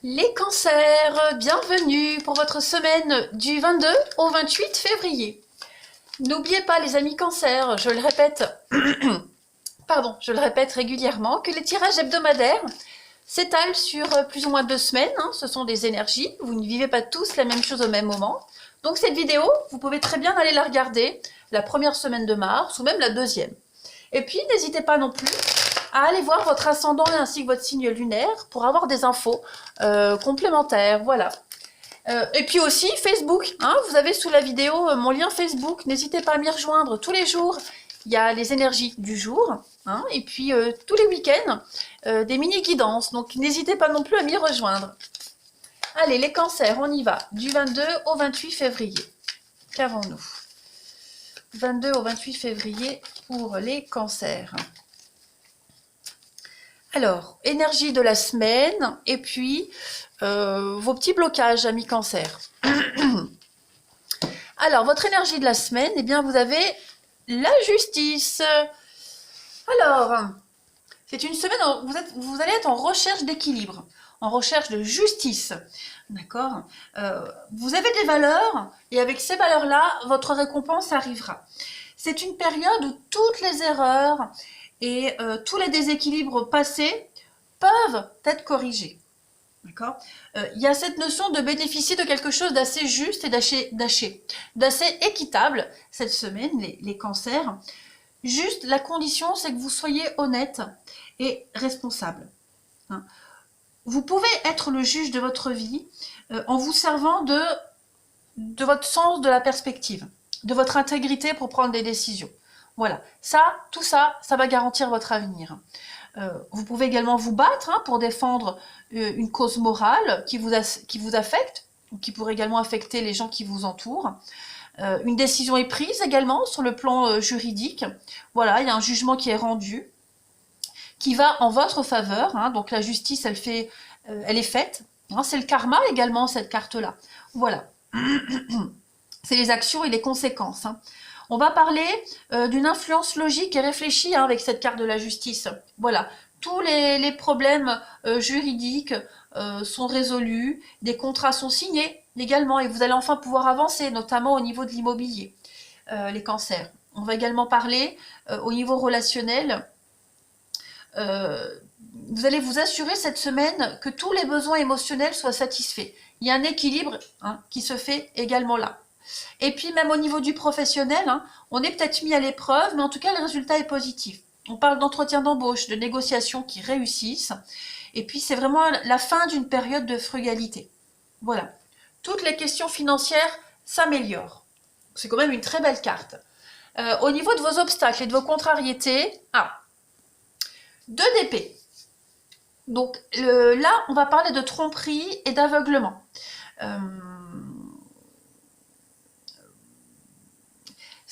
Les cancers, bienvenue pour votre semaine du 22 au 28 février. N'oubliez pas les amis cancers, je le répète, je le répète régulièrement, que les tirages hebdomadaires s'étalent sur plus ou moins 2 semaines, ce sont des énergies, vous ne vivez pas tous la même chose au même moment. Donc cette vidéo, vous pouvez très bien aller la regarder la première semaine de mars ou même la deuxième. Et puis n'hésitez pas non plus à aller voir votre ascendant ainsi que votre signe lunaire pour avoir des infos complémentaires, voilà. Et puis aussi Facebook, vous avez sous la vidéo mon lien Facebook, n'hésitez pas à m'y rejoindre tous les jours. Il y a les énergies du jour, et puis tous les week-ends, des mini-guidances, donc n'hésitez pas non plus à m'y rejoindre. Allez, les cancers, on y va, du 22 au 28 février. Qu'avons-nous? 22 au 28 février pour les cancers. Alors, énergie de la semaine, et puis vos petits blocages, amis cancer. Alors, votre énergie de la semaine, eh bien, vous avez la justice. Alors, c'est une semaine où vous allez être en recherche d'équilibre, en recherche de justice. D'accord? Vous avez des valeurs, et avec ces valeurs-là, votre récompense arrivera. C'est une période où toutes les erreurs et tous les déséquilibres passés peuvent être corrigés. D'accord? Il y a cette notion de bénéficier de quelque chose d'assez juste et d'assez équitable cette semaine, les cancers. Juste, la condition, c'est que vous soyez honnête et responsable. Vous pouvez être le juge de votre vie en vous servant de votre sens de la perspective, de votre intégrité pour prendre des décisions. Voilà, tout ça, ça va garantir votre avenir. Vous pouvez également vous battre pour défendre une cause morale qui vous affecte, ou qui pourrait également affecter les gens qui vous entourent. Une décision est prise également sur le plan juridique. Voilà, il y a un jugement qui est rendu, qui va en votre faveur. Donc la justice, elle est faite. C'est le karma également, cette carte-là. Voilà. C'est les actions et les conséquences. On va parler d'une influence logique et réfléchie avec cette carte de la justice. Voilà, tous les problèmes juridiques sont résolus, des contrats sont signés également, et vous allez enfin pouvoir avancer, notamment au niveau de l'immobilier, les cancers. On va également parler au niveau relationnel. Vous allez vous assurer cette semaine que tous les besoins émotionnels soient satisfaits. Il y a un équilibre qui se fait également là. Et puis même au niveau du professionnel, on est peut-être mis à l'épreuve, mais en tout cas le résultat est positif. On parle d'entretien d'embauche, de négociations qui réussissent, et puis c'est vraiment la fin d'une période de frugalité. Voilà, toutes les questions financières s'améliorent. C'est quand même une très belle carte. Au niveau de vos obstacles et de vos contrariétés, 2 d'épée. Donc là, on va parler de tromperie et d'aveuglement.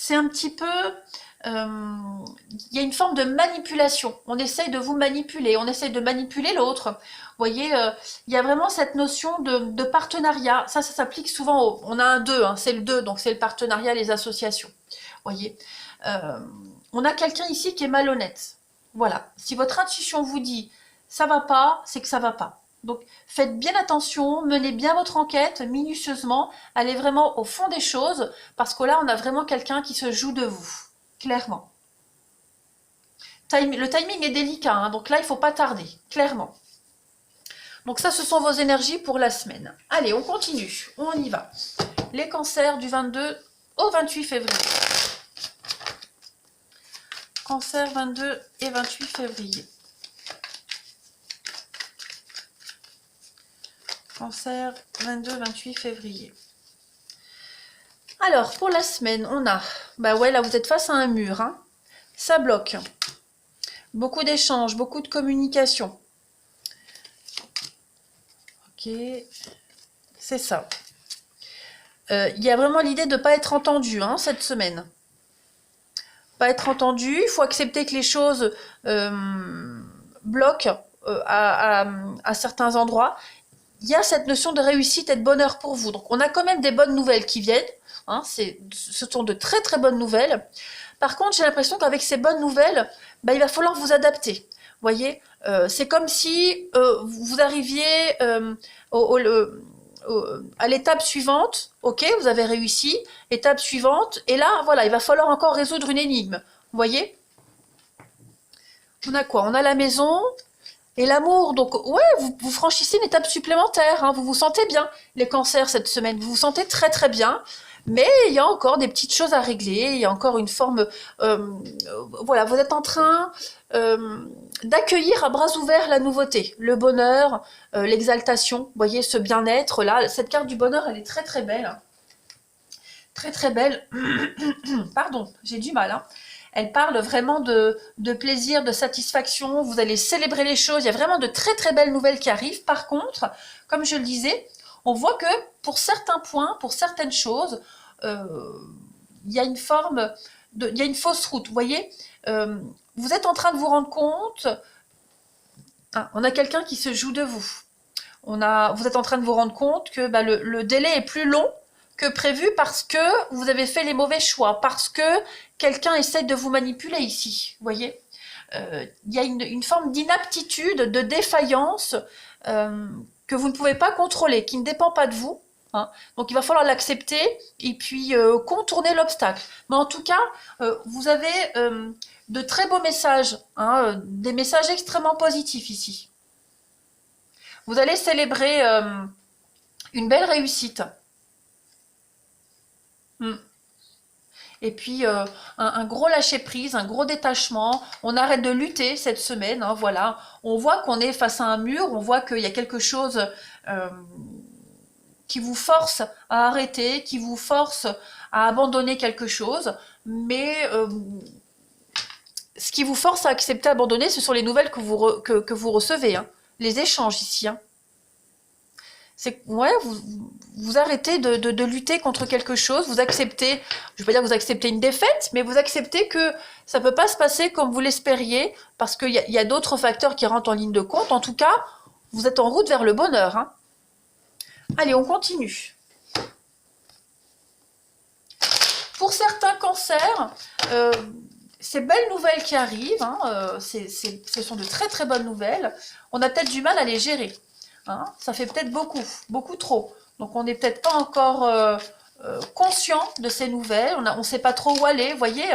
C'est un petit peu... il y a une forme de manipulation. On essaye de vous manipuler, on essaye de manipuler l'autre. Vous voyez, il y a vraiment cette notion de partenariat. Ça s'applique souvent on a un 2, c'est le 2, donc c'est le partenariat, les associations. Vous voyez, on a quelqu'un ici qui est malhonnête. Voilà, si votre intuition vous dit ça va pas, c'est que ça va pas. Donc faites bien attention, menez bien votre enquête minutieusement, allez vraiment au fond des choses, parce que là on a vraiment quelqu'un qui se joue de vous, clairement. Le timing est délicat, donc là il ne faut pas tarder, clairement. Donc ça, ce sont vos énergies pour la semaine. Allez, on continue, on y va. Les cancers du 22 au 28 février. Cancer 22 et 28 février. Cancer 22-28 février. Alors, pour la semaine, on a... là, vous êtes face à un mur. Ça bloque. Beaucoup d'échanges, beaucoup de communication. Ok. C'est ça. Il y a vraiment l'idée de ne pas être entendu cette semaine. Pas être entendu. Il faut accepter que les choses bloquent à certains endroits. Il y a cette notion de réussite et de bonheur pour vous. Donc, on a quand même des bonnes nouvelles qui viennent. Ce sont de très très bonnes nouvelles. Par contre, j'ai l'impression qu'avec ces bonnes nouvelles, il va falloir vous adapter. voyez, c'est comme si vous arriviez à l'étape suivante, ok, vous avez réussi, étape suivante, et là, voilà, il va falloir encore résoudre une énigme, vous voyez. On a quoi? On a la maison et l'amour, donc ouais, vous franchissez une étape supplémentaire, hein, vous vous sentez bien, les cancers cette semaine, vous vous sentez très très bien, mais il y a encore des petites choses à régler, il y a encore une forme, voilà, vous êtes en train d'accueillir à bras ouverts la nouveauté, le bonheur, l'exaltation, vous voyez, ce bien-être là, cette carte du bonheur, elle est très très belle, hein. Très très belle, pardon, j'ai du mal, hein. Elle parle vraiment de plaisir, de satisfaction, vous allez célébrer les choses, il y a vraiment de très très belles nouvelles qui arrivent. Par contre, comme je le disais, on voit que pour certains points, pour certaines choses, il y a une forme, il y a une fausse route, vous voyez. Vous êtes en train de vous rendre compte, ah, on a quelqu'un qui se joue de vous. Vous êtes en train de vous rendre compte que bah, le délai est plus long que prévu parce que vous avez fait les mauvais choix, parce que quelqu'un essaie de vous manipuler ici, vous voyez. Il y a une forme d'inaptitude, de défaillance que vous ne pouvez pas contrôler, qui ne dépend pas de vous, hein. Donc il va falloir l'accepter et puis contourner l'obstacle. Mais en tout cas, vous avez de très beaux messages, hein, des messages extrêmement positifs ici. Vous allez célébrer une belle réussite. Et puis un gros lâcher-prise, un gros détachement. On arrête de lutter cette semaine, hein, voilà. On voit qu'on est face à un mur, on voit qu'il y a quelque chose qui vous force à arrêter, qui vous force à abandonner quelque chose. Mais ce qui vous force à accepter, abandonner, ce sont les nouvelles que vous recevez, hein. Les échanges ici, hein. C'est ouais, vous arrêtez de lutter contre quelque chose, vous acceptez, je ne vais pas dire que vous acceptez une défaite, mais vous acceptez que ça ne peut pas se passer comme vous l'espériez, parce qu'il y a d'autres facteurs qui rentrent en ligne de compte. En tout cas, vous êtes en route vers le bonheur, hein. Allez, on continue. Pour certains cancers, ces belles nouvelles qui arrivent, hein, ce sont de très très bonnes nouvelles, on a peut-être du mal à les gérer. Hein, ça fait peut-être beaucoup trop. Donc on n'est peut-être pas encore conscient de ces nouvelles, on ne sait pas trop où aller, vous voyez,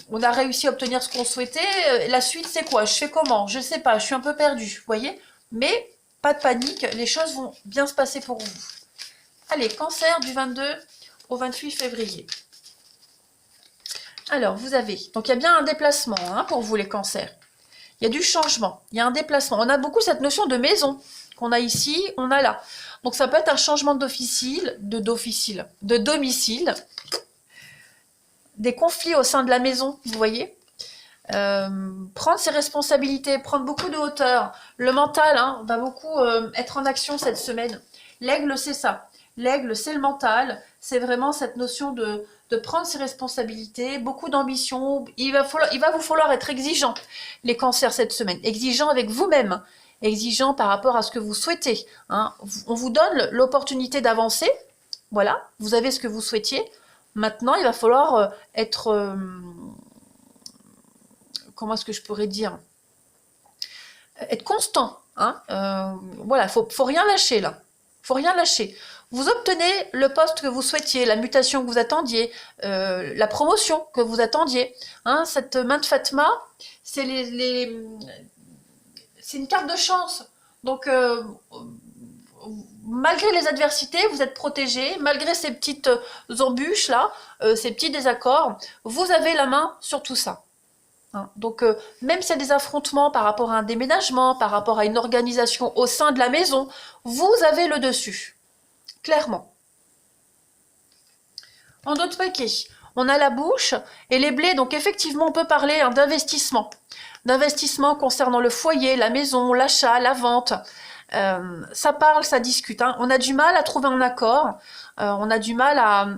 on a réussi à obtenir ce qu'on souhaitait, la suite c'est quoi? Je fais comment? Je ne sais pas, je suis un peu perdue, vous voyez. Mais pas de panique, les choses vont bien se passer pour vous. Allez, cancer du 22 au 28 février. Alors, vous avez, donc il y a bien un déplacement hein, pour vous les cancers. Il y a du changement, il y a un déplacement. On a beaucoup cette notion de maison qu'on a ici, on a là. Donc ça peut être un changement de domicile, des conflits au sein de la maison, vous voyez. Prendre ses responsabilités, prendre beaucoup de hauteur. Le mental hein, va beaucoup être en action cette semaine. L'aigle, c'est ça. L'aigle, c'est le mental. C'est vraiment cette notion de prendre ses responsabilités, beaucoup d'ambition. Il va vous falloir être exigeant, les cancers, cette semaine. Exigeant avec vous-même. Exigeant par rapport à ce que vous souhaitez. Hein. On vous donne l'opportunité d'avancer. Voilà, vous avez ce que vous souhaitiez. Maintenant, il va falloir être... comment est-ce que je pourrais dire? Être constant. Hein. Voilà, faut rien lâcher là. Faut rien lâcher. Vous obtenez le poste que vous souhaitiez, la mutation que vous attendiez, la promotion que vous attendiez. Hein, cette main de Fatma, c'est c'est une carte de chance. Donc, malgré les adversités, vous êtes protégé. Malgré ces petites embûches là, ces petits désaccords, vous avez la main sur tout ça. Hein, donc, même s'il y a des affrontements par rapport à un déménagement, par rapport à une organisation au sein de la maison, vous avez le dessus. Clairement. En d'autres paquets, on a la bouche et les blés. Donc effectivement, on peut parler hein, d'investissement. D'investissement concernant le foyer, la maison, l'achat, la vente. Ça parle, ça discute. Hein. On a du mal à trouver un accord. On a du mal à...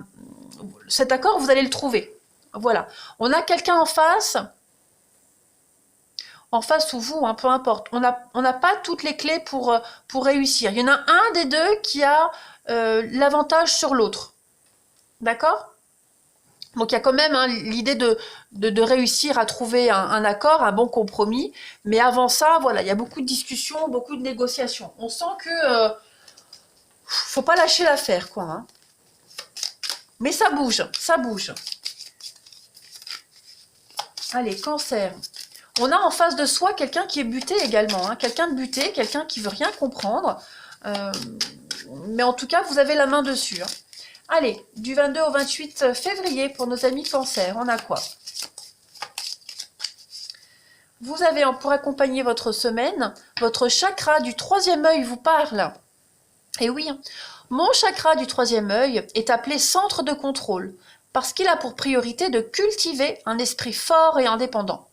Cet accord, vous allez le trouver. Voilà. On a quelqu'un en face ou vous, hein, peu importe. On n'a pas toutes les clés pour réussir. Il y en a un des deux qui a l'avantage sur l'autre. D'accord? Donc il y a quand même hein, l'idée de réussir à trouver un accord, un bon compromis. Mais avant ça, voilà, il y a beaucoup de discussions, beaucoup de négociations. On sent que faut pas lâcher l'affaire, quoi. Hein. Mais ça bouge, ça bouge. Allez, Cancer. On a en face de soi quelqu'un qui est buté également. Hein. Quelqu'un de buté, quelqu'un qui veut rien comprendre. Mais en tout cas, vous avez la main dessus. Hein. Allez, du 22 au 28 février pour nos amis Cancer, on a quoi? Vous avez, pour accompagner votre semaine, votre chakra du troisième œil vous parle. Et oui, mon chakra du troisième œil est appelé centre de contrôle, parce qu'il a pour priorité de cultiver un esprit fort et indépendant.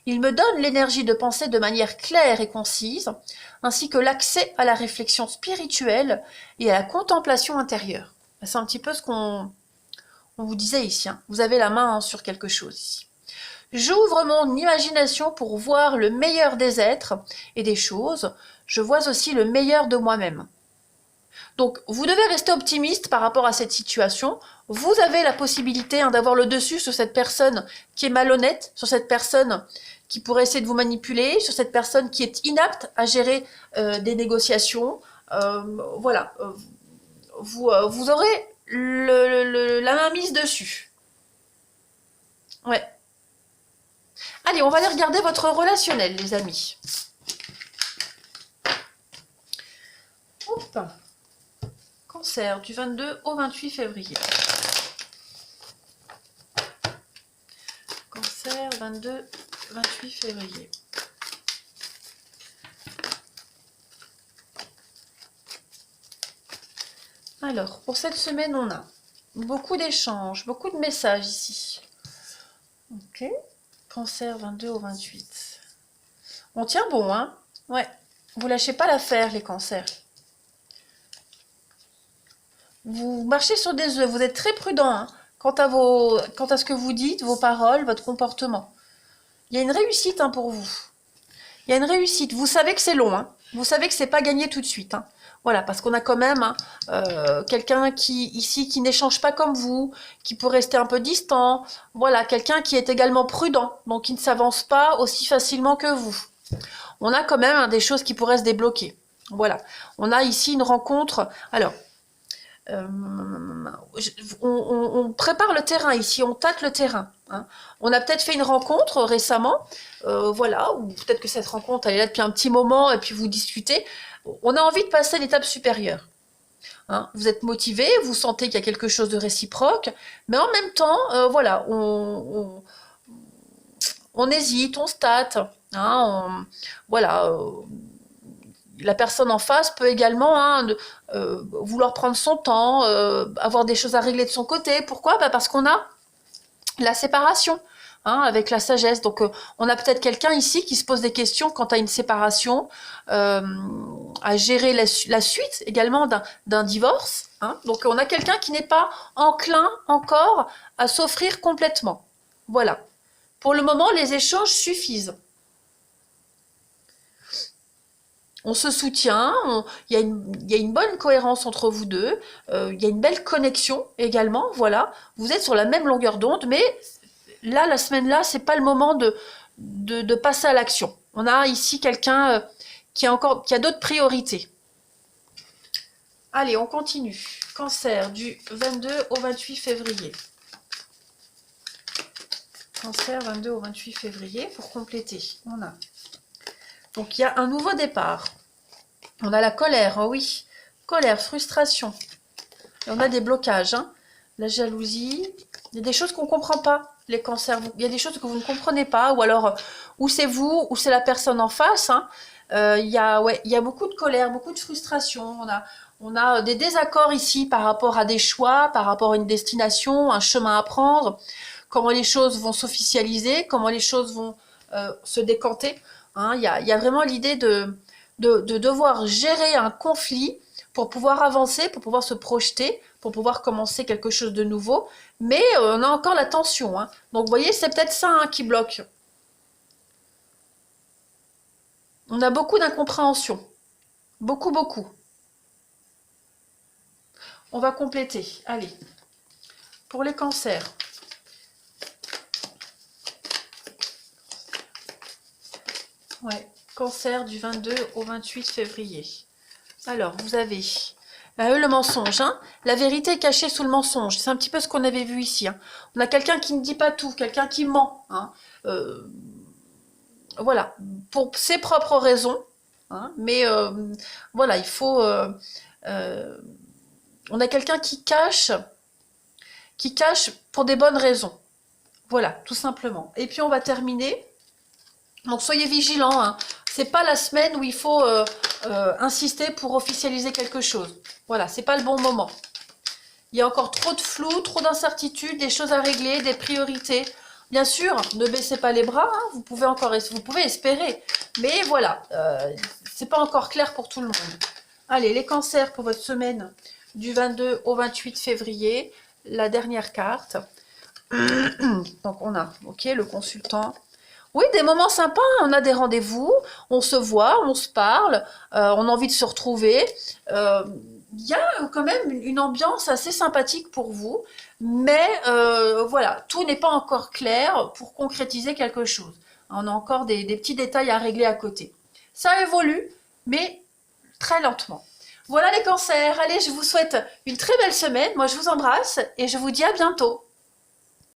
Il me donne l'énergie de penser de manière claire et concise, ainsi que l'accès à la réflexion spirituelle et à la contemplation intérieure. C'est un petit peu ce qu'on vous disait ici. Hein. Vous avez la main sur quelque chose ici. J'ouvre mon imagination pour voir le meilleur des êtres et des choses. Je vois aussi le meilleur de moi-même. Donc, vous devez rester optimiste par rapport à cette situation. Vous avez la possibilité hein, d'avoir le dessus sur cette personne qui est malhonnête, sur cette personne qui pourrait essayer de vous manipuler, sur cette personne qui est inapte à gérer des négociations. Voilà. Vous aurez la main mise dessus. Ouais. Allez, on va aller regarder votre relationnel, les amis. Hop. Cancer, du 22 au 28 février. Cancer, 22, 28 février. Alors, pour cette semaine, on a beaucoup d'échanges, beaucoup de messages ici. Ok. Cancer, 22 au 28. On tient bon, hein? Ouais. Vous lâchez pas l'affaire, les cancers. Vous marchez sur des œufs, vous êtes très prudent hein, quant à ce que vous dites, vos paroles, votre comportement. Il y a une réussite hein, pour vous. Il y a une réussite. Vous savez que c'est long. Hein. Vous savez que c'est pas gagné tout de suite. Hein. Voilà, parce qu'on a quand même hein, quelqu'un qui n'échange pas comme vous, qui peut rester un peu distant. Voilà, quelqu'un qui est également prudent, donc qui ne s'avance pas aussi facilement que vous. On a quand même hein, des choses qui pourraient se débloquer. Voilà. On a ici une rencontre. Alors, on prépare le terrain ici, on tâte le terrain. Hein. On a peut-être fait une rencontre récemment, voilà, ou peut-être que cette rencontre elle est là depuis un petit moment et puis vous discutez. On a envie de passer à l'étape supérieure. Hein. Vous êtes motivé, vous sentez qu'il y a quelque chose de réciproque, mais en même temps, voilà, on hésite, on se tâte. Hein, voilà. La personne en face peut également hein, vouloir prendre son temps, avoir des choses à régler de son côté. Pourquoi? Parce qu'on a la séparation hein, avec la sagesse. Donc on a peut-être quelqu'un ici qui se pose des questions quant à une séparation, à gérer la suite également d'un divorce. Hein. Donc on a quelqu'un qui n'est pas enclin encore à s'offrir complètement. Voilà. Pour le moment, les échanges suffisent. On se soutient, il y a une bonne cohérence entre vous deux, il y a une belle connexion également, voilà. Vous êtes sur la même longueur d'onde, mais là, la semaine-là, c'est pas le moment de passer à l'action. On a ici quelqu'un qui a d'autres priorités. Allez, on continue. Cancer, du 22 au 28 février. Cancer, 22 au 28 février, pour compléter, on a... Donc, il y a un nouveau départ. On a la colère, oh oui. Colère, frustration. Et on a des blocages. Hein. La jalousie. Il y a des choses qu'on ne comprend pas, les cancers. Il y a des choses que vous ne comprenez pas. Ou alors, ou c'est vous, ou c'est la personne en face. Hein. Il y a beaucoup de colère, beaucoup de frustration. On a des désaccords ici par rapport à des choix, par rapport à une destination, un chemin à prendre. Comment les choses vont s'officialiser, comment les choses vont se décanter. Hein, il y a vraiment l'idée de devoir gérer un conflit pour pouvoir avancer, pour pouvoir se projeter, pour pouvoir commencer quelque chose de nouveau. Mais on a encore la tension. Hein. Donc vous voyez, c'est peut-être ça hein, qui bloque. On a beaucoup d'incompréhension. Beaucoup, beaucoup. On va compléter. Allez. Pour les cancers. Ouais, cancer du 22 au 28 février. Alors, vous avez le mensonge. Hein. La vérité est cachée sous le mensonge. C'est un petit peu ce qu'on avait vu ici. Hein. On a quelqu'un qui ne dit pas tout, quelqu'un qui ment. Hein. Voilà, pour ses propres raisons. Hein. Mais voilà, il faut... on a quelqu'un qui cache pour des bonnes raisons. Voilà, tout simplement. Et puis on va terminer. Donc soyez vigilants. Hein. C'est pas la semaine où il faut insister pour officialiser quelque chose. Voilà, c'est pas le bon moment. Il y a encore trop de flou, trop d'incertitudes, des choses à régler, des priorités. Bien sûr, ne baissez pas les bras. Hein. Vous pouvez espérer. Mais voilà, c'est pas encore clair pour tout le monde. Allez, les cancers pour votre semaine du 22 au 28 février. La dernière carte. Donc on a, ok, le consultant. Oui, des moments sympas, on a des rendez-vous, on se voit, on se parle, on a envie de se retrouver. Il y a quand même une ambiance assez sympathique pour vous, mais voilà, tout n'est pas encore clair pour concrétiser quelque chose. On a encore des petits détails à régler à côté. Ça évolue, mais très lentement. Voilà les cancers, allez, je vous souhaite une très belle semaine, moi je vous embrasse et je vous dis à bientôt.